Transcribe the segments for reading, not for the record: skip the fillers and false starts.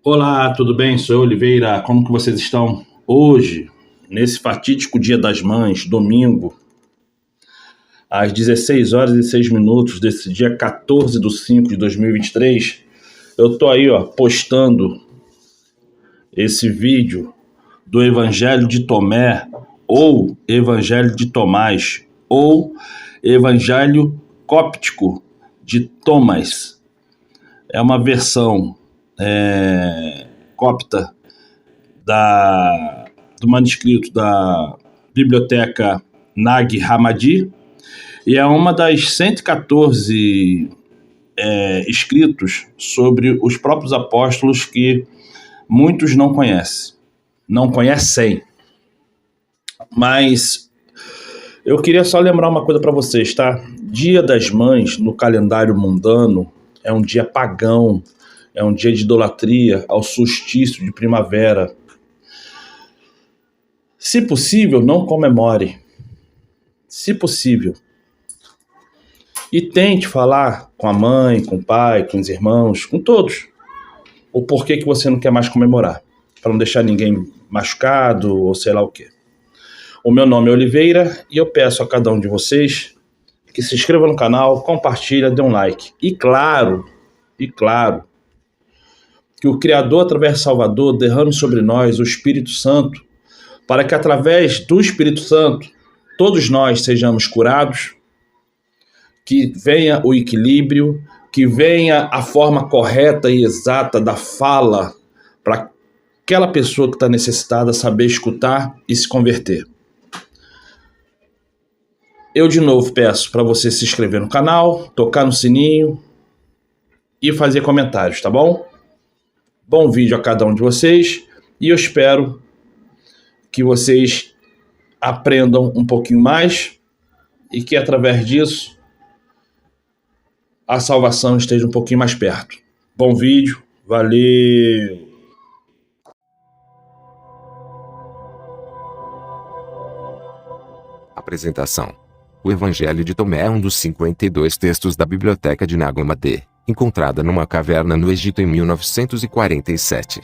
Olá, tudo bem? Sou eu, Oliveira. Como que vocês estão hoje, nesse fatídico Dia das Mães, domingo, às 16 horas e 6 minutos desse dia 14 de 5 de 2023? Eu tô aí, postando esse vídeo do Evangelho de Tomé, ou Evangelho de Tomás, ou Evangelho Cóptico de Tomás. É uma versão copta do manuscrito da Biblioteca Nag Hammadi, e é uma das 114 escritos sobre os próprios apóstolos que muitos não conhecem. Mas eu queria só lembrar uma coisa para vocês, tá? Dia das Mães no calendário mundano é um dia pagão, é um dia de idolatria ao solstício de primavera. Se possível, não comemore. Se possível. E tente falar com a mãe, com o pai, com os irmãos, com todos, o porquê que você não quer mais comemorar, para não deixar ninguém machucado ou sei lá o quê. O meu nome é Oliveira e eu peço a cada um de vocês que se inscreva no canal, compartilha, dê um like. E claro, que o Criador, através de Salvador, derrame sobre nós o Espírito Santo, para que através do Espírito Santo todos nós sejamos curados, que venha o equilíbrio, que venha a forma correta e exata da fala para aquela pessoa que está necessitada saber escutar e se converter. Eu de novo peço para você se inscrever no canal, tocar no sininho e fazer comentários, tá bom? Bom vídeo a cada um de vocês e eu espero que vocês aprendam um pouquinho mais e que através disso a salvação esteja um pouquinho mais perto. Bom vídeo, valeu! Apresentação. O Evangelho de Tomé é um dos 52 textos da Biblioteca de Nag Hammadi, encontrada numa caverna no Egito em 1947.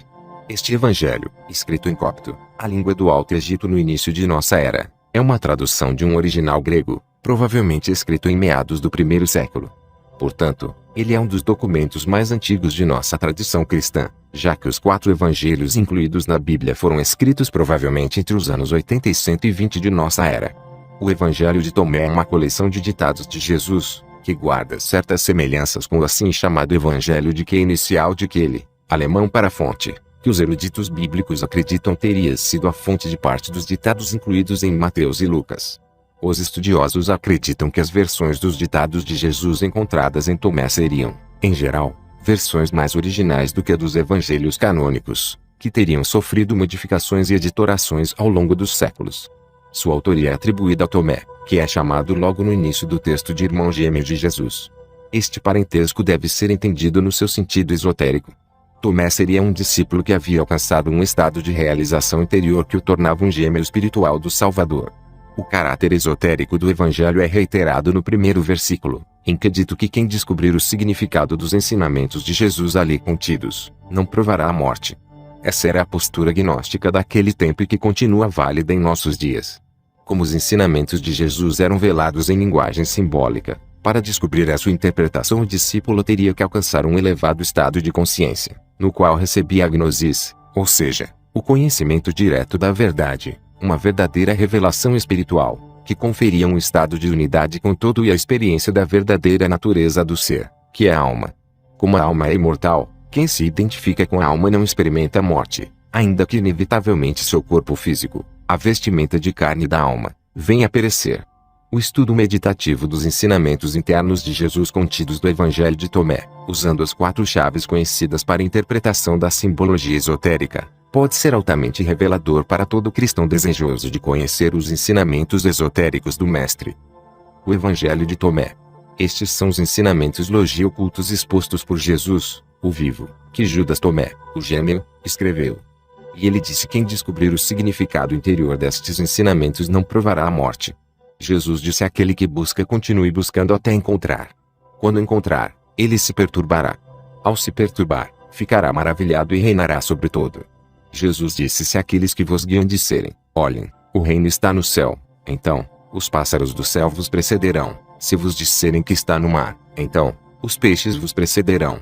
Este evangelho, escrito em copto, a língua do Alto Egito no início de nossa era, é uma tradução de um original grego, provavelmente escrito em meados do primeiro século. Portanto, ele é um dos documentos mais antigos de nossa tradição cristã, já que os 4 evangelhos incluídos na Bíblia foram escritos provavelmente entre os anos 80 e 120 de nossa era. O Evangelho de Tomé é uma coleção de ditados de Jesus, que guarda certas semelhanças com o assim chamado Evangelho de que inicial de Kelly, alemão para fonte, que os eruditos bíblicos acreditam teria sido a fonte de parte dos ditados incluídos em Mateus e Lucas. Os estudiosos acreditam que as versões dos ditados de Jesus encontradas em Tomé seriam, em geral, versões mais originais do que a dos evangelhos canônicos, que teriam sofrido modificações e editorações ao longo dos séculos. Sua autoria é atribuída a Tomé, que é chamado logo no início do texto de irmão gêmeo de Jesus. Este parentesco deve ser entendido no seu sentido esotérico. Tomé seria um discípulo que havia alcançado um estado de realização interior que o tornava um gêmeo espiritual do Salvador. O caráter esotérico do Evangelho é reiterado no primeiro versículo, em que é dito que quem descobrir o significado dos ensinamentos de Jesus ali contidos, não provará a morte. Essa era a postura gnóstica daquele tempo e que continua válida em nossos dias. Como os ensinamentos de Jesus eram velados em linguagem simbólica, para descobrir a sua interpretação o discípulo teria que alcançar um elevado estado de consciência, no qual recebia a gnosis, ou seja, o conhecimento direto da verdade, uma verdadeira revelação espiritual, que conferia um estado de unidade com todo e a experiência da verdadeira natureza do ser, que é a alma. Como a alma é imortal, quem se identifica com a alma não experimenta a morte, ainda que inevitavelmente seu corpo físico, a vestimenta de carne da alma, venha a perecer. O estudo meditativo dos ensinamentos internos de Jesus contidos do Evangelho de Tomé, usando as 4 chaves conhecidas para a interpretação da simbologia esotérica, pode ser altamente revelador para todo cristão desejoso de conhecer os ensinamentos esotéricos do Mestre. O Evangelho de Tomé. Estes são os ensinamentos logio-ocultos expostos por Jesus, o vivo, que Judas Tomé, o gêmeo, escreveu. E ele disse: quem descobrir o significado interior destes ensinamentos não provará a morte. Jesus disse àquele que busca: continue buscando até encontrar. Quando encontrar, ele se perturbará. Ao se perturbar, ficará maravilhado e reinará sobre todo. Jesus disse: se aqueles que vos guiam disserem, olhem, o reino está no céu, então, os pássaros do céu vos precederão. Se vos disserem que está no mar, então, os peixes vos precederão.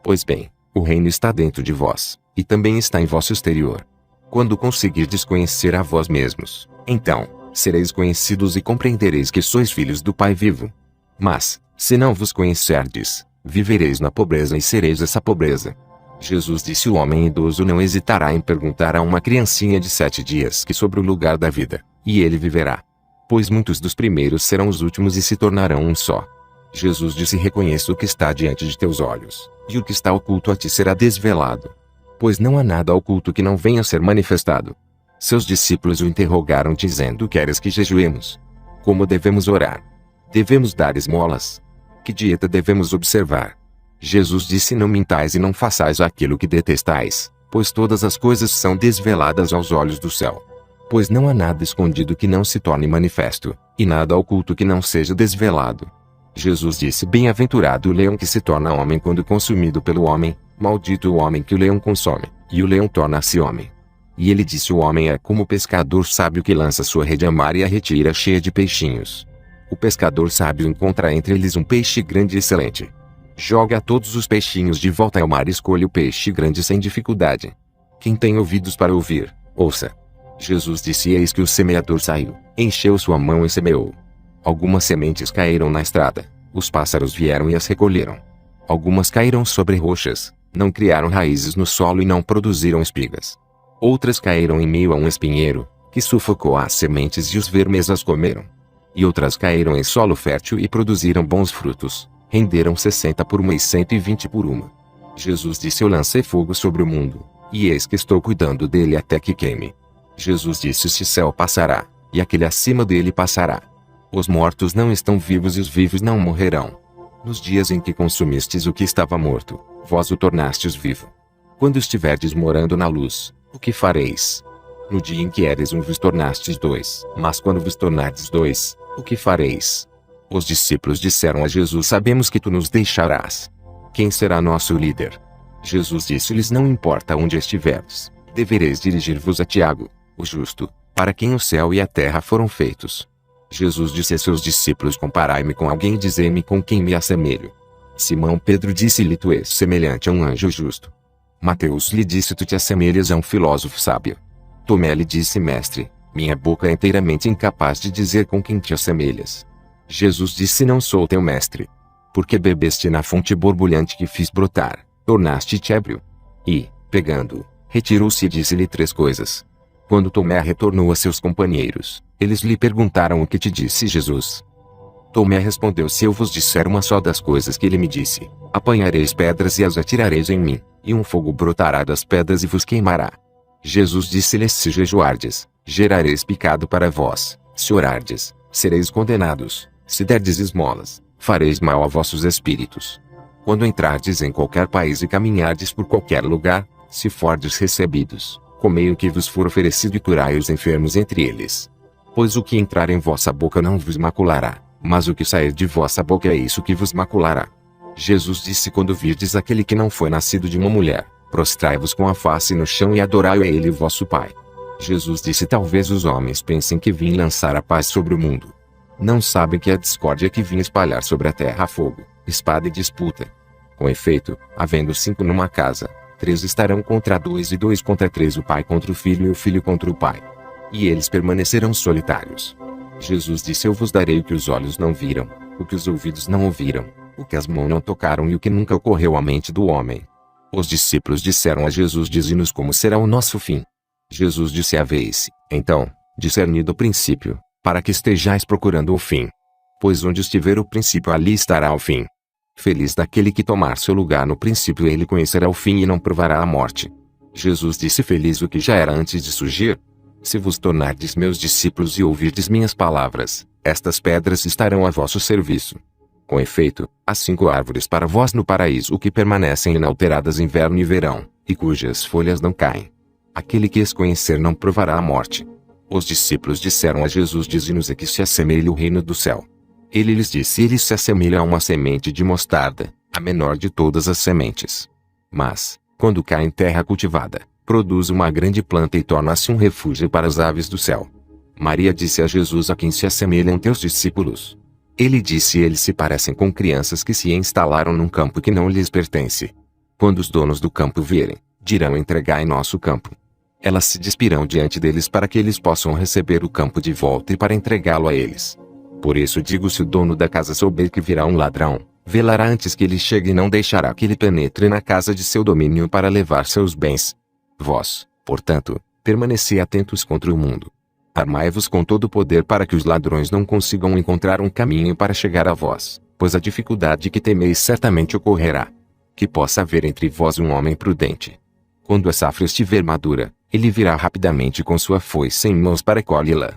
Pois bem, o reino está dentro de vós, e também está em vosso exterior. Quando conseguirdes conhecer a vós mesmos, então, sereis conhecidos e compreendereis que sois filhos do Pai vivo. Mas, se não vos conhecerdes, vivereis na pobreza e sereis essa pobreza. Jesus disse: o homem idoso não hesitará em perguntar a uma criancinha de 7 dias que sobre o lugar da vida, e ele viverá. Pois muitos dos primeiros serão os últimos e se tornarão um só. Jesus disse: reconheça o que está diante de teus olhos, e o que está oculto a ti será desvelado. Pois não há nada oculto que não venha a ser manifestado. Seus discípulos o interrogaram dizendo: queres que jejuemos? Como devemos orar? Devemos dar esmolas? Que dieta devemos observar? Jesus disse: não mintais e não façais aquilo que detestais, pois todas as coisas são desveladas aos olhos do céu. Pois não há nada escondido que não se torne manifesto, e nada oculto que não seja desvelado. Jesus disse: bem-aventurado o leão que se torna homem quando consumido pelo homem, maldito o homem que o leão consome, e o leão torna-se homem. E ele disse: o homem é como o pescador sábio que lança sua rede a mar e a retira cheia de peixinhos. O pescador sábio encontra entre eles um peixe grande e excelente. Joga todos os peixinhos de volta ao mar e escolhe o peixe grande sem dificuldade. Quem tem ouvidos para ouvir, ouça. Jesus disse: eis que o semeador saiu, encheu sua mão e semeou. Algumas sementes caíram na estrada, os pássaros vieram e as recolheram. Algumas caíram sobre rochas, não criaram raízes no solo e não produziram espigas. Outras caíram em meio a um espinheiro, que sufocou as sementes e os vermes as comeram. E outras caíram em solo fértil e produziram bons frutos, renderam 60 por uma e 120 por uma. Jesus disse: eu lancei fogo sobre o mundo, e eis que estou cuidando dele até que queime. Jesus disse: este céu passará, e aquele acima dele passará. Os mortos não estão vivos e os vivos não morrerão. Nos dias em que consumistes o que estava morto, vós o tornastes vivo. Quando estiverdes morando na luz, o que fareis? No dia em que eres um vos tornastes dois, mas quando vos tornardes dois, o que fareis? Os discípulos disseram a Jesus: sabemos que tu nos deixarás. Quem será nosso líder? Jesus disse-lhes: não importa onde estiverdes, devereis dirigir-vos a Tiago, o justo, para quem o céu e a terra foram feitos. Jesus disse a seus discípulos: comparai-me com alguém e dizei-me com quem me assemelho. Simão Pedro disse-lhe: tu és semelhante a um anjo justo. Mateus lhe disse: tu te assemelhas a um filósofo sábio. Tomé lhe disse: mestre, minha boca é inteiramente incapaz de dizer com quem te assemelhas. Jesus disse: não sou teu mestre. Porque bebeste na fonte borbulhante que fiz brotar, tornaste-te ébrio. E, pegando-o, retirou-se e disse-lhe 3 coisas. Quando Tomé retornou a seus companheiros, eles lhe perguntaram: o que te disse Jesus? Tomé respondeu: se eu vos disser uma só das coisas que ele me disse, apanhareis pedras e as atirareis em mim, e um fogo brotará das pedras e vos queimará. Jesus disse-lhes: se jejuardes, gerareis pecado para vós; se orardes, sereis condenados; se derdes esmolas, fareis mal a vossos espíritos. Quando entrardes em qualquer país e caminhardes por qualquer lugar, se fordes recebidos, comei o que vos for oferecido e curai os enfermos entre eles. Pois o que entrar em vossa boca não vos maculará, mas o que sair de vossa boca é isso que vos maculará. Jesus disse: quando virdes aquele que não foi nascido de uma mulher, prostrai-vos com a face no chão e adorai a ele vosso Pai. Jesus disse: talvez os homens pensem que vim lançar a paz sobre o mundo. Não sabem que a discórdia que vim espalhar sobre a terra fogo, espada e disputa. Com efeito, havendo 5 numa casa, 3 estarão contra 2 e 2 contra 3, o pai contra o filho e o filho contra o pai. E eles permanecerão solitários. Jesus disse: eu vos darei o que os olhos não viram, o que os ouvidos não ouviram, o que as mãos não tocaram e o que nunca ocorreu à mente do homem. Os discípulos disseram a Jesus: dize-nos como será o nosso fim. Jesus disse: haveis, então, discernido o princípio, para que estejais procurando o fim. Pois onde estiver o princípio, ali estará o fim. Feliz daquele que tomar seu lugar no princípio, ele conhecerá o fim e não provará a morte. Jesus disse: feliz o que já era antes de surgir. Se vos tornardes meus discípulos e ouvirdes minhas palavras, estas pedras estarão a vosso serviço. Com efeito, há 5 árvores para vós no paraíso que permanecem inalteradas inverno e verão, e cujas folhas não caem. Aquele que as conhecer não provará a morte. Os discípulos disseram a Jesus: dize-nos a que se assemelha o reino do céu. Ele lhes disse: ele se assemelha a uma semente de mostarda, a menor de todas as sementes. Mas, Quando cai em terra cultivada, produz uma grande planta e torna-se um refúgio para as aves do céu. Maria disse a Jesus: a quem se assemelham teus discípulos? Ele disse: eles se parecem com crianças que se instalaram num campo que não lhes pertence. Quando os donos do campo vierem, dirão: entregai nosso campo. Elas se despirão diante deles para que eles possam receber o campo de volta e para entregá-lo a eles. Por isso digo: se o dono da casa souber que virá um ladrão, velará antes que ele chegue e não deixará que ele penetre na casa de seu domínio para levar seus bens. Vós, portanto, permanecei atentos contra o mundo. Armai-vos com todo o poder para que os ladrões não consigam encontrar um caminho para chegar a vós, pois a dificuldade que temeis certamente ocorrerá. Que possa haver entre vós um homem prudente. Quando a safra estiver madura, ele virá rapidamente com sua foice em mãos para colhê-la.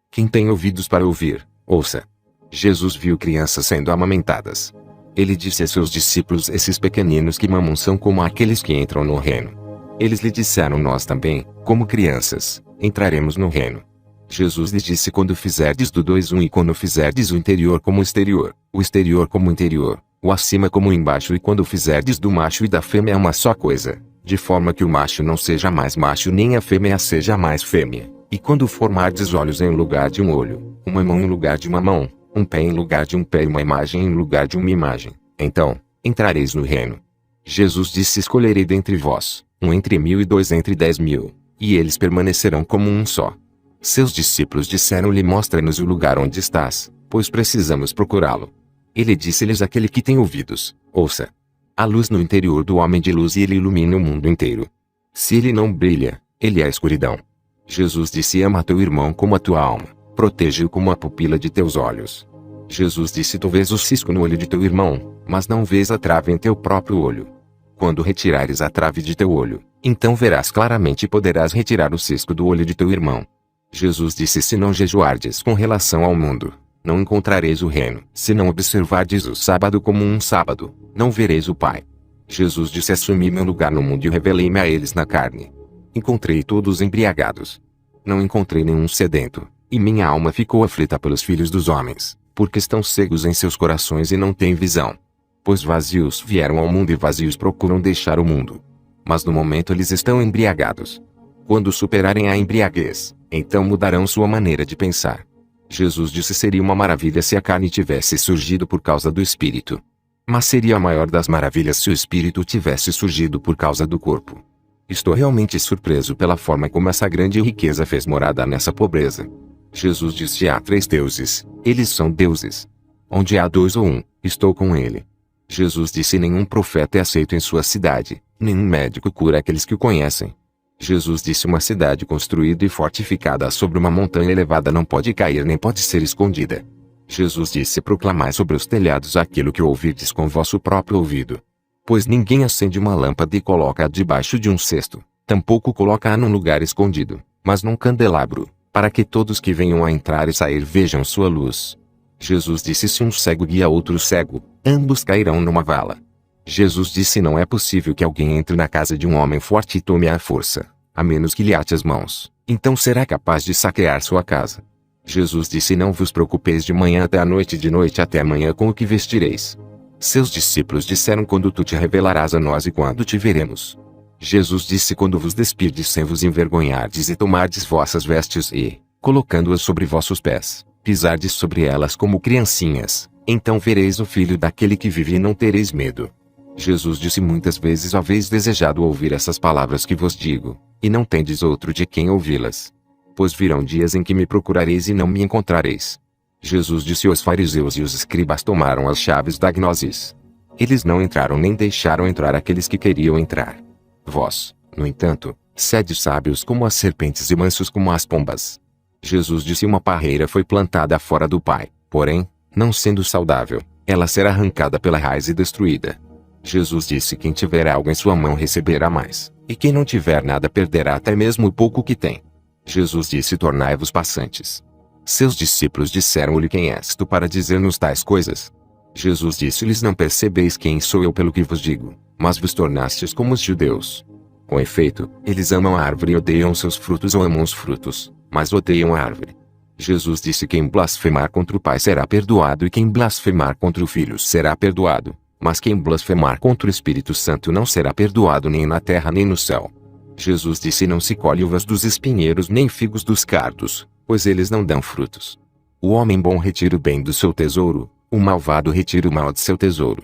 Quem tem ouvidos para ouvir, ouça. Jesus viu crianças sendo amamentadas. Ele disse a seus discípulos: esses pequeninos que mamam são como aqueles que entram no reino. Eles lhe disseram: nós também, como crianças, entraremos no reino. Jesus lhes disse: quando fizerdes do 2 e quando fizerdes o interior como o exterior como o interior, o acima como o embaixo, e quando fizerdes do macho e da fêmea uma só coisa, de forma que o macho não seja mais macho nem a fêmea seja mais fêmea, e quando formardes olhos em lugar de um olho, uma mão em lugar de uma mão, um pé em lugar de um pé e uma imagem em lugar de uma imagem, então, entrareis no reino. Jesus disse: escolherei dentre vós, um entre 1000 e 2 entre 10.000, e eles permanecerão como um só. Seus discípulos disseram-lhe: mostra-nos o lugar onde estás, pois precisamos procurá-lo. Ele disse-lhes: aquele que tem ouvidos, ouça. A luz no interior do homem de luz e ele ilumina o mundo inteiro. Se ele não brilha, ele é a escuridão. Jesus disse: ama teu irmão como a tua alma, protege-o como a pupila de teus olhos. Jesus disse: tu vês o cisco no olho de teu irmão, mas não vês a trave em teu próprio olho. Quando retirares a trave de teu olho, então verás claramente e poderás retirar o cisco do olho de teu irmão. Jesus disse: se não jejuardes com relação ao mundo, não encontrareis o reino. Se não observardes o sábado como um sábado, não vereis o Pai. Jesus disse: assumi meu lugar no mundo e revelei-me a eles na carne. Encontrei todos embriagados. Não encontrei nenhum sedento, e minha alma ficou aflita pelos filhos dos homens, porque estão cegos em seus corações e não têm visão. Pois vazios vieram ao mundo e vazios procuram deixar o mundo. Mas no momento eles estão embriagados. Quando superarem a embriaguez, então mudarão sua maneira de pensar. Jesus disse: seria uma maravilha se a carne tivesse surgido por causa do espírito. Mas seria a maior das maravilhas se o espírito tivesse surgido por causa do corpo. Estou realmente surpreso pela forma como essa grande riqueza fez morada nessa pobreza. Jesus disse: há 3 deuses, eles são deuses. Onde há 2 ou 1, estou com ele. Jesus disse: nenhum profeta é aceito em sua cidade, nenhum médico cura aqueles que o conhecem. Jesus disse: uma cidade construída e fortificada sobre uma montanha elevada não pode cair nem pode ser escondida. Jesus disse: proclamai sobre os telhados aquilo que ouvirdes com vosso próprio ouvido. Pois ninguém acende uma lâmpada e coloca-a debaixo de um cesto, tampouco coloca-a num lugar escondido, mas num candelabro, para que todos que venham a entrar e sair vejam sua luz. Jesus disse: se um cego guia outro cego, ambos cairão numa vala. Jesus disse: não é possível que alguém entre na casa de um homem forte e tome à força, a menos que lhe ate as mãos, então será capaz de saquear sua casa. Jesus disse: não vos preocupeis de manhã até a noite e de noite até amanhã com o que vestireis. Seus discípulos disseram: quando tu te revelarás a nós e quando te veremos? Jesus disse: quando vos despirdes sem vos envergonhardes e tomardes vossas vestes e, colocando-as sobre vossos pés, pisardes sobre elas como criancinhas, então vereis o Filho daquele que vive e não tereis medo. Jesus disse: muitas vezes haveis desejado ouvir essas palavras que vos digo, e não tendes outro de quem ouvi-las. Pois virão dias em que me procurareis e não me encontrareis. Jesus disse: os fariseus e os escribas tomaram as chaves da gnosis. Eles não entraram nem deixaram entrar aqueles que queriam entrar. Vós, no entanto, sede sábios como as serpentes e mansos como as pombas. Jesus disse: uma parreira foi plantada fora do Pai, porém, não sendo saudável, ela será arrancada pela raiz e destruída. Jesus disse: quem tiver algo em sua mão receberá mais, e quem não tiver nada perderá até mesmo o pouco que tem. Jesus disse: tornai-vos passantes. Seus discípulos disseram-lhe: quem és tu para dizer-nos tais coisas? Jesus disse-lhes: não percebeis quem sou eu pelo que vos digo, mas vos tornastes como os judeus. Com efeito, eles amam a árvore e odeiam seus frutos, ou amam os frutos, mas odeiam a árvore. Jesus disse: quem blasfemar contra o Pai será perdoado e quem blasfemar contra o Filho será perdoado. Mas quem blasfemar contra o Espírito Santo não será perdoado nem na terra nem no céu. Jesus disse: não se colhe uvas dos espinheiros nem figos dos cardos, pois eles não dão frutos. O homem bom retira o bem do seu tesouro, o malvado retira o mal de seu tesouro.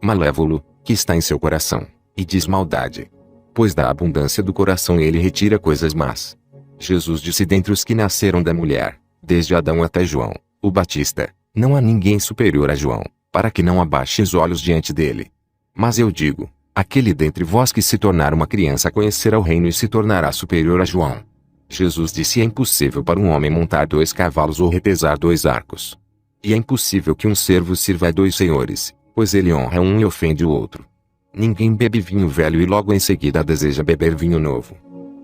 Malévolo, que está em seu coração, e diz maldade. Pois da abundância do coração ele retira coisas más. Jesus disse: dentre os que nasceram da mulher, desde Adão até João, o Batista, não há ninguém superior a João, para que não abaixe os olhos diante dele. Mas eu digo, aquele dentre vós que se tornar uma criança conhecerá o reino e se tornará superior a João. Jesus disse: é impossível para um homem montar 2 cavalos ou repesar 2 arcos. E é impossível que um servo sirva a 2 senhores, pois ele honra um e ofende o outro. Ninguém bebe vinho velho e logo em seguida deseja beber vinho novo.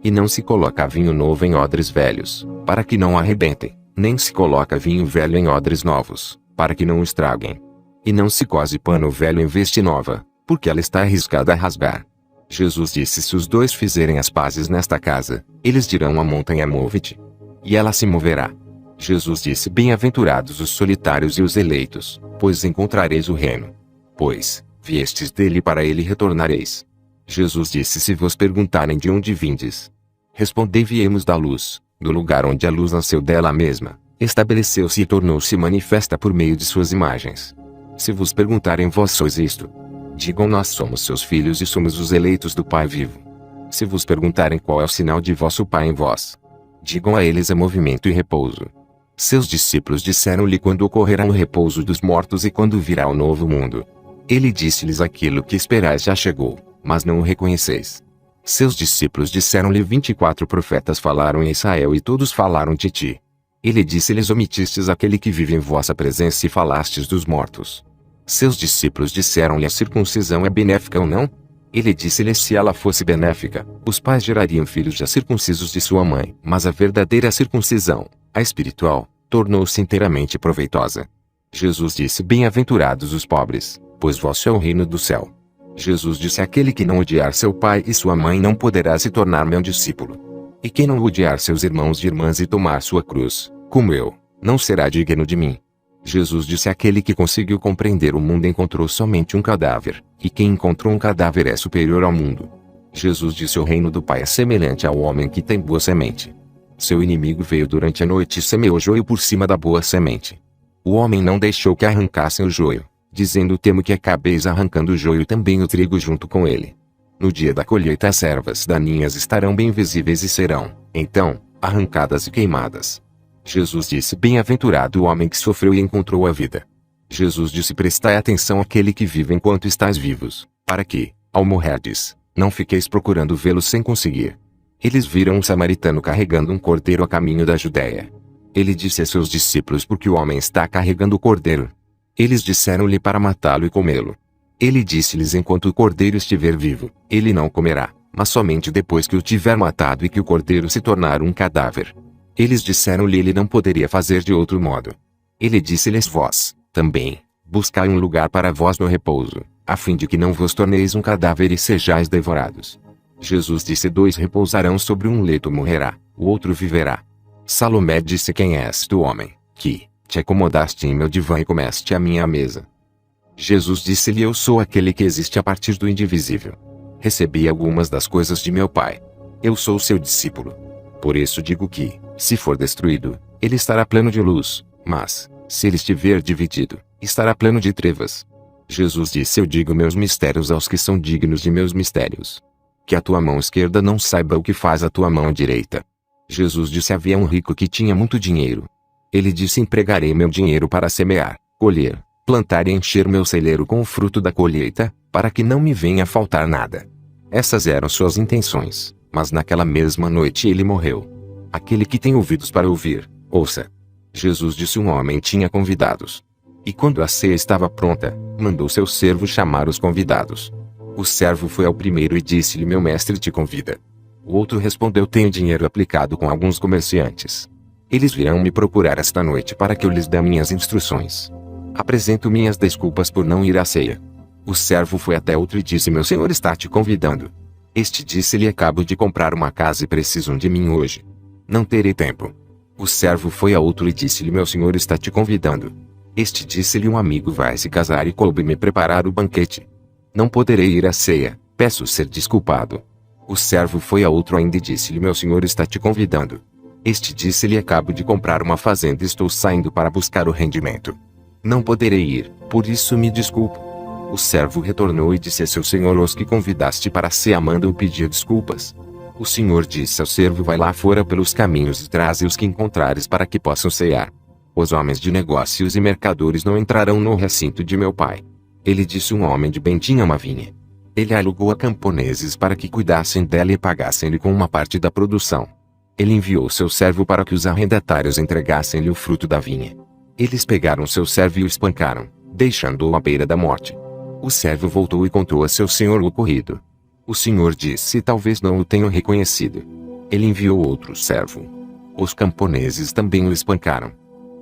E não se coloca vinho novo em odres velhos, para que não arrebentem, nem se coloca vinho velho em odres novos, para que não o estraguem. E não se cose pano velho em veste nova, porque ela está arriscada a rasgar. Jesus disse: se os 2 fizerem as pazes nesta casa, eles dirão à montanha: move-te. E ela se moverá. Jesus disse: bem-aventurados os solitários e os eleitos, pois encontrareis o reino. Pois, viestes dele e para ele retornareis. Jesus disse: se vos perguntarem de onde vindes, respondei: viemos da luz, do lugar onde a luz nasceu dela mesma, estabeleceu-se e tornou-se manifesta por meio de suas imagens. Se vos perguntarem: vós sois isto? Digam: nós somos seus filhos e somos os eleitos do Pai vivo. Se vos perguntarem: qual é o sinal de vosso Pai em vós? Digam a eles: é movimento e repouso. Seus discípulos disseram-lhe quando ocorrerá o repouso dos mortos e quando virá o novo mundo. Ele disse-lhes: aquilo que esperais já chegou, mas não o reconheceis. Seus discípulos disseram-lhe: 24 profetas falaram em Israel e todos falaram de ti. Ele disse-lhes: omitistes aquele que vive em vossa presença e falastes dos mortos. Seus discípulos disseram-lhe: a circuncisão é benéfica ou não? Ele disse-lhes: se ela fosse benéfica, os pais gerariam filhos já circuncisos de sua mãe. Mas a verdadeira circuncisão, a espiritual, tornou-se inteiramente proveitosa. Jesus disse: bem-aventurados os pobres, pois vosso é o reino do céu. Jesus disse: aquele que não odiar seu pai e sua mãe não poderá se tornar meu discípulo. E quem não odiar seus irmãos e irmãs e tomar sua cruz, como eu, não será digno de mim. Jesus disse: aquele que conseguiu compreender o mundo encontrou somente um cadáver, e quem encontrou um cadáver é superior ao mundo. Jesus disse: o reino do Pai é semelhante ao homem que tem boa semente. Seu inimigo veio durante a noite e semeou joio por cima da boa semente. O homem não deixou que arrancassem o joio, dizendo: temo que acabeis arrancando o joio e também o trigo junto com ele. No dia da colheita as ervas daninhas estarão bem visíveis e serão, então, arrancadas e queimadas. Jesus disse: bem-aventurado o homem que sofreu e encontrou a vida. Jesus disse: prestai atenção àquele que vive enquanto estáis vivos, para que, ao morrerdes, não fiqueis procurando vê-lo sem conseguir. Eles viram um samaritano carregando um cordeiro a caminho da Judéia. Ele disse a seus discípulos: por que o homem está carregando o cordeiro? Eles disseram-lhe para matá-lo e comê-lo. Ele disse-lhes: enquanto o cordeiro estiver vivo, ele não comerá, mas somente depois que o tiver matado e que o cordeiro se tornar um cadáver. Eles disseram-lhe: ele não poderia fazer de outro modo. Ele disse-lhes: vós, também, buscai um lugar para vós no repouso, a fim de que não vos torneis um cadáver e sejais devorados. Jesus disse: 2 repousarão sobre um leito morrerá, o outro viverá. Salomé disse: quem és tu, homem, que te acomodaste em meu divã e comeste à minha mesa? Jesus disse-lhe: eu sou aquele que existe a partir do indivisível. Recebi algumas das coisas de meu Pai. Eu sou seu discípulo. Por isso digo que, se for destruído, ele estará pleno de luz, mas, se ele estiver dividido, estará pleno de trevas. Jesus disse: eu digo meus mistérios aos que são dignos de meus mistérios. Que a tua mão esquerda não saiba o que faz a tua mão direita. Jesus disse: havia um rico que tinha muito dinheiro. Ele disse: empregarei meu dinheiro para semear, colher, plantar e encher meu celeiro com o fruto da colheita, para que não me venha a faltar nada. Essas eram suas intenções, mas naquela mesma noite ele morreu. Aquele que tem ouvidos para ouvir, ouça. Jesus disse: um homem tinha convidados. E quando a ceia estava pronta, mandou seu servo chamar os convidados. O servo foi ao primeiro e disse-lhe: meu mestre te convida. O outro respondeu: tenho dinheiro aplicado com alguns comerciantes. Eles virão me procurar esta noite para que eu lhes dê minhas instruções. Apresento minhas desculpas por não ir à ceia. O servo foi até outro e disse: meu senhor está te convidando. Este disse-lhe: acabo de comprar uma casa e precisam de mim hoje. Não terei tempo. O servo foi a outro e disse-lhe: meu senhor está te convidando. Este disse-lhe: um amigo vai se casar e coube-me preparar o banquete. Não poderei ir à ceia, peço ser desculpado. O servo foi a outro ainda e disse-lhe: meu senhor está te convidando. Este disse-lhe: acabo de comprar uma fazenda e estou saindo para buscar o rendimento. Não poderei ir, por isso me desculpo. O servo retornou e disse a seu senhor: os que convidaste para a ceia mandam pedir desculpas. O senhor disse ao servo: vai lá fora pelos caminhos e traze os que encontrares para que possam cear. Os homens de negócios e mercadores não entrarão no recinto de meu pai. Ele disse: um homem de bem tinha uma vinha. Ele alugou a camponeses para que cuidassem dela e pagassem-lhe com uma parte da produção. Ele enviou seu servo para que os arrendatários entregassem-lhe o fruto da vinha. Eles pegaram seu servo e o espancaram, deixando-o à beira da morte. O servo voltou e contou a seu senhor o ocorrido. O senhor disse: talvez não o tenham reconhecido. Ele enviou outro servo. Os camponeses também o espancaram.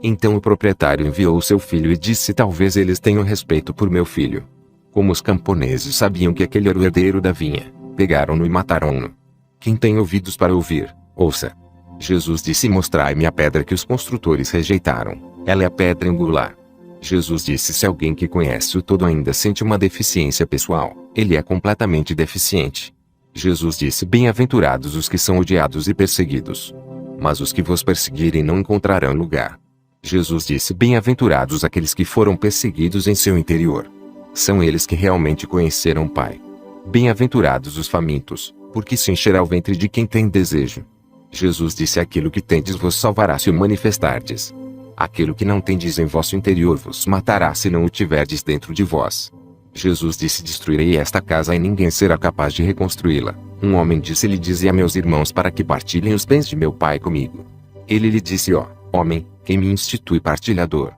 Então o proprietário enviou seu filho e disse: talvez eles tenham respeito por meu filho. Como os camponeses sabiam que aquele era o herdeiro da vinha, pegaram-no e mataram-no. Quem tem ouvidos para ouvir, ouça. Jesus disse: mostrai-me a pedra que os construtores rejeitaram. Ela é a pedra angular. Jesus disse: se alguém que conhece o todo ainda sente uma deficiência pessoal, ele é completamente deficiente. Jesus disse: bem-aventurados os que são odiados e perseguidos. Mas os que vos perseguirem não encontrarão lugar. Jesus disse: bem-aventurados aqueles que foram perseguidos em seu interior. São eles que realmente conheceram o Pai. Bem-aventurados os famintos, porque se encherá o ventre de quem tem desejo. Jesus disse: aquilo que tendes vos salvará se o manifestardes. Aquilo que não tendes em vosso interior vos matará se não o tiverdes dentro de vós. Jesus disse: destruirei esta casa e ninguém será capaz de reconstruí-la. Um homem disse-lhe: dize a meus irmãos para que partilhem os bens de meu pai comigo. Ele lhe disse: ó, homem, quem me institui partilhador?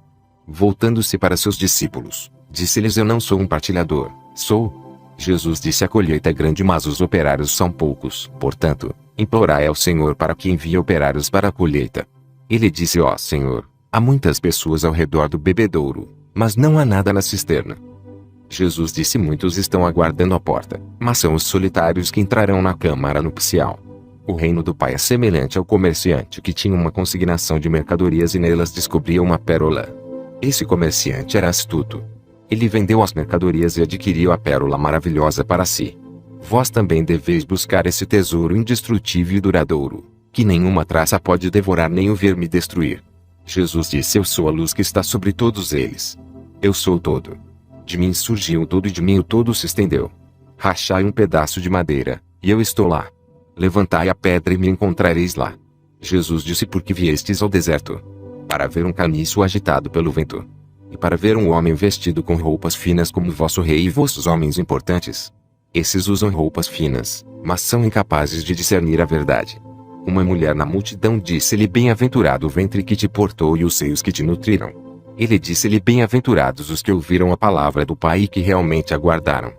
Voltando-se para seus discípulos, disse-lhes: eu não sou um partilhador, sou. Jesus disse: a colheita é grande, mas os operários são poucos. Portanto, implorai ao Senhor para que envie operários para a colheita. Ele disse: ó Senhor, há muitas pessoas ao redor do bebedouro, mas não há nada na cisterna. Jesus disse: muitos estão aguardando a porta, mas são os solitários que entrarão na câmara nupcial. O reino do Pai é semelhante ao comerciante que tinha uma consignação de mercadorias e nelas descobria uma pérola. Esse comerciante era astuto. Ele vendeu as mercadorias e adquiriu a pérola maravilhosa para si. Vós também deveis buscar esse tesouro indestrutível e duradouro, que nenhuma traça pode devorar nem o verme destruir. Jesus disse: eu sou a luz que está sobre todos eles. Eu sou o todo. De mim surgiu o todo e de mim o todo se estendeu. Rachai um pedaço de madeira, e eu estou lá. Levantai a pedra e me encontrareis lá. Jesus disse: por que viestes ao deserto? Para ver um caniço agitado pelo vento. E para ver um homem vestido com roupas finas como vosso rei e vossos homens importantes. Esses usam roupas finas, mas são incapazes de discernir a verdade. Uma mulher na multidão disse-lhe: bem-aventurado o ventre que te portou e os seios que te nutriram. Ele disse-lhe: bem-aventurados os que ouviram a palavra do Pai e que realmente aguardaram.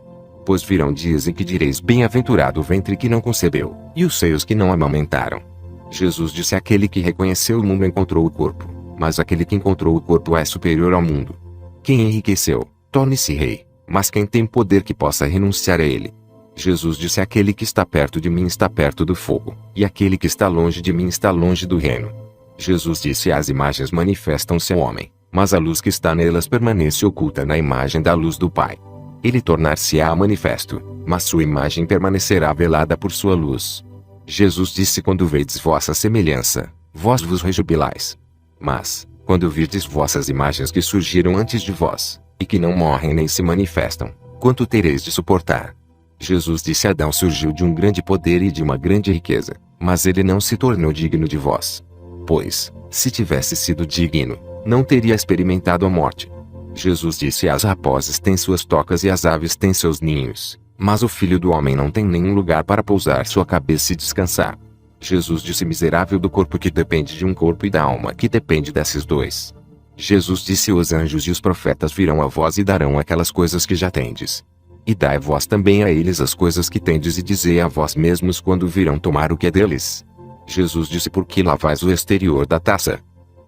Pois virão dias em que direis: bem-aventurado o ventre que não concebeu, e os seios que não amamentaram. Jesus disse: aquele que reconheceu o mundo encontrou o corpo, mas aquele que encontrou o corpo é superior ao mundo. Quem enriqueceu, torne-se rei, mas quem tem poder que possa renunciar a ele. Jesus disse: aquele que está perto de mim está perto do fogo, e aquele que está longe de mim está longe do reino. Jesus disse: as imagens manifestam-se ao homem, mas a luz que está nelas permanece oculta na imagem da luz do Pai. Ele tornar-se-á manifesto, mas sua imagem permanecerá velada por sua luz. Jesus disse: quando vedes vossa semelhança, vós vos rejubilais. Mas, quando virdes vossas imagens que surgiram antes de vós, e que não morrem nem se manifestam, quanto tereis de suportar? Jesus disse: Adão surgiu de um grande poder e de uma grande riqueza, mas ele não se tornou digno de vós. Pois, se tivesse sido digno, não teria experimentado a morte. Jesus disse: as raposas têm suas tocas e as aves têm seus ninhos, mas o Filho do Homem não tem nenhum lugar para pousar sua cabeça e descansar. Jesus disse: miserável do corpo que depende de um corpo e da alma que depende desses dois. Jesus disse: os anjos e os profetas virão a vós e darão aquelas coisas que já tendes. E dai vós também a eles as coisas que tendes e dizei a vós mesmos quando virão tomar o que é deles. Jesus disse: por que lavais o exterior da taça?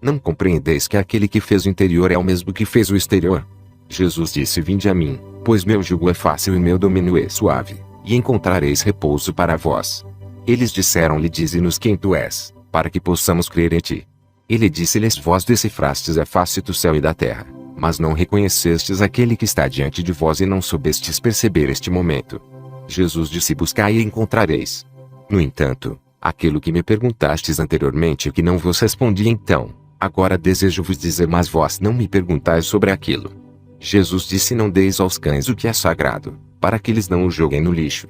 Não compreendeis que aquele que fez o interior é o mesmo que fez o exterior? Jesus disse: vinde a mim, pois meu jugo é fácil e meu domínio é suave, e encontrareis repouso para vós. Eles disseram-lhe: dize-nos quem tu és, para que possamos crer em ti. Ele disse-lhes: vós decifrastes a face do céu e da terra, mas não reconhecestes aquele que está diante de vós e não soubestes perceber este momento. Jesus disse: buscai e encontrareis. No entanto, aquilo que me perguntastes anteriormente e que não vos respondi então, agora desejo vos dizer, mas vós não me perguntais sobre aquilo. Jesus disse: não deis aos cães o que é sagrado, para que eles não o joguem no lixo.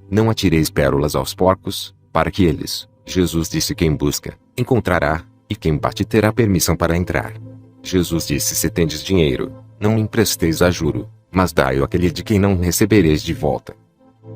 Não atireis pérolas aos porcos, para que eles... Jesus disse: quem busca, encontrará, e quem bate terá permissão para entrar. Jesus disse: se tendes dinheiro, não me empresteis a juro, mas dai-o àquele de quem não recebereis de volta.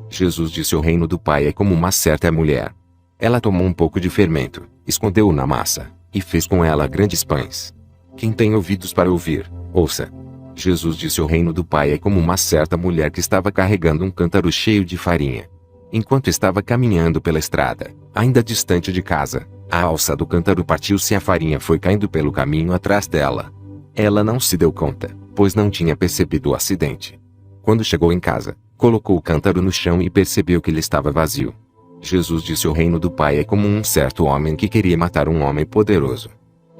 Jesus disse: o reino do Pai é como uma certa mulher. Ela tomou um pouco de fermento, escondeu-o na massa, e fez com ela grandes pães. Quem tem ouvidos para ouvir, ouça. Jesus disse: o reino do Pai é como uma certa mulher que estava carregando um cântaro cheio de farinha. Enquanto estava caminhando pela estrada, ainda distante de casa, a alça do cântaro partiu-se e a farinha foi caindo pelo caminho atrás dela. Ela não se deu conta, pois não tinha percebido o acidente. Quando chegou em casa, colocou o cântaro no chão e percebeu que ele estava vazio. Jesus disse: o reino do Pai é como um certo homem que queria matar um homem poderoso.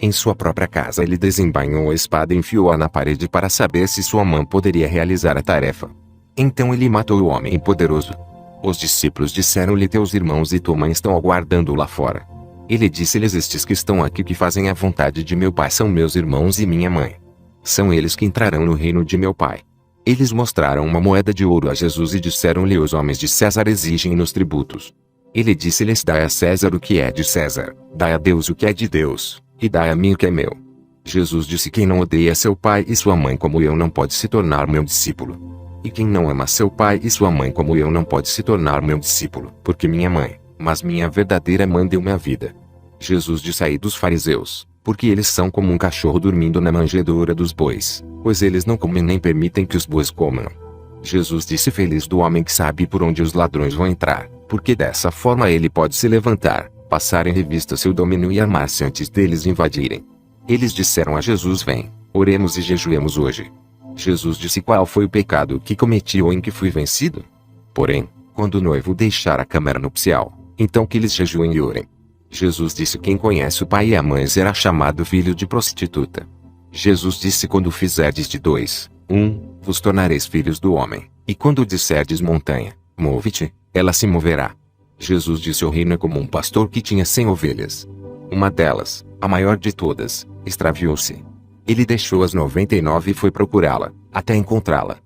Em sua própria casa ele desembainhou a espada e enfiou-a na parede para saber se sua mão poderia realizar a tarefa. Então ele matou o homem poderoso. Os discípulos disseram-lhe: teus irmãos e tua mãe estão aguardando lá fora. Ele disse-lhes: estes que estão aqui que fazem a vontade de meu Pai são meus irmãos e minha mãe. São eles que entrarão no reino de meu Pai. Eles mostraram uma moeda de ouro a Jesus e disseram-lhe: os homens de César exigem nos tributos. Ele disse-lhes: dai a César o que é de César, dai a Deus o que é de Deus, e dai a mim o que é meu. Jesus disse: quem não odeia seu pai e sua mãe como eu não pode se tornar meu discípulo. E quem não ama seu pai e sua mãe como eu não pode se tornar meu discípulo. Porque minha mãe, mas minha verdadeira mãe deu-me a vida. Jesus disse: ai dos fariseus, porque eles são como um cachorro dormindo na manjedoura dos bois, pois eles não comem nem permitem que os bois comam. Jesus disse: feliz do homem que sabe por onde os ladrões vão entrar, porque dessa forma ele pode se levantar, passar em revista seu domínio e armar-se antes deles invadirem. Eles disseram a Jesus: vem, oremos e jejuemos hoje. Jesus disse: qual foi o pecado que cometi ou em que fui vencido? Porém, quando o noivo deixar a câmara nupcial, então que eles jejuem e orem. Jesus disse: quem conhece o pai e a mãe será chamado filho de prostituta. Jesus disse: quando fizerdes de 2, 1, vos tornareis filhos do homem, e quando disserdes montanha, move-te, ela se moverá. Jesus disse: o reino é como um pastor que tinha 100 ovelhas. Uma delas, a maior de todas, extraviou-se. Ele deixou as 99 e foi procurá-la, até encontrá-la.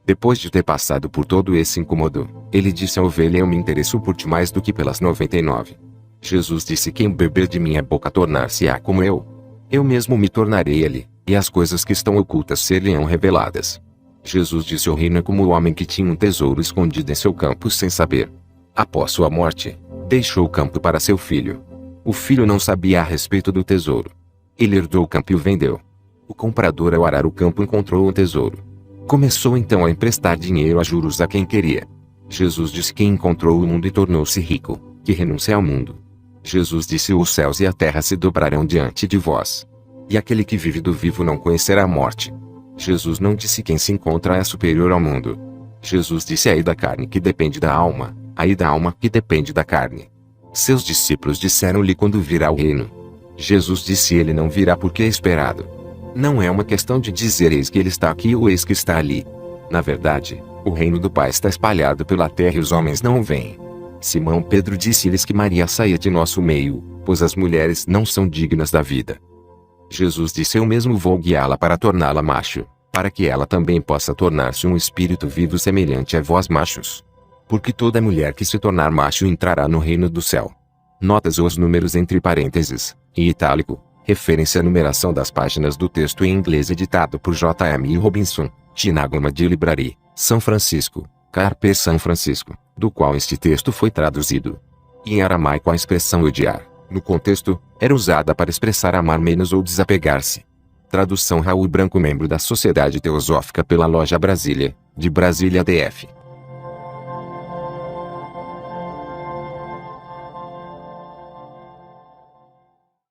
Depois de ter passado por todo esse incômodo, ele disse à ovelha: eu me interesso por ti mais do que pelas 99. Jesus disse: quem beber de minha boca tornar-se-á como eu mesmo me tornarei ele, e as coisas que estão ocultas ser-lhe-ão reveladas. Jesus disse: o reino é como o homem que tinha um tesouro escondido em seu campo sem saber. Após sua morte, deixou o campo para seu filho. O filho não sabia a respeito do tesouro. Ele herdou o campo e o vendeu. O comprador, ao arar o campo, encontrou o tesouro. Começou então a emprestar dinheiro a juros a quem queria. Jesus disse: quem encontrou o mundo e tornou-se rico, que renuncia ao mundo. Jesus disse: os céus e a terra se dobrarão diante de vós. E aquele que vive do vivo não conhecerá a morte. Jesus não disse: quem se encontra é superior ao mundo. Jesus disse: aí da carne que depende da alma, aí da alma que depende da carne. Seus discípulos disseram-lhe: quando virá o reino? Jesus disse: ele não virá porque é esperado. Não é uma questão de dizer eis que ele está aqui ou eis que está ali. Na verdade, o reino do Pai está espalhado pela terra e os homens não o veem. Simão Pedro disse-lhes que Maria saía de nosso meio, pois as mulheres não são dignas da vida. Jesus disse: eu mesmo vou guiá-la para torná-la macho, para que ela também possa tornar-se um espírito vivo semelhante a vós machos. Porque toda mulher que se tornar macho entrará no reino do céu. Notas os números entre parênteses, em itálico, referência à numeração das páginas do texto em inglês editado por J.M. Robinson, Tinagoma de Library, São Francisco, Carpe São Francisco, do qual este texto foi traduzido. Em aramaico a expressão odiar, no contexto, era usada para expressar amar menos ou desapegar-se. Tradução Raul Branco, membro da Sociedade Teosófica pela Loja Brasília, de Brasília DF.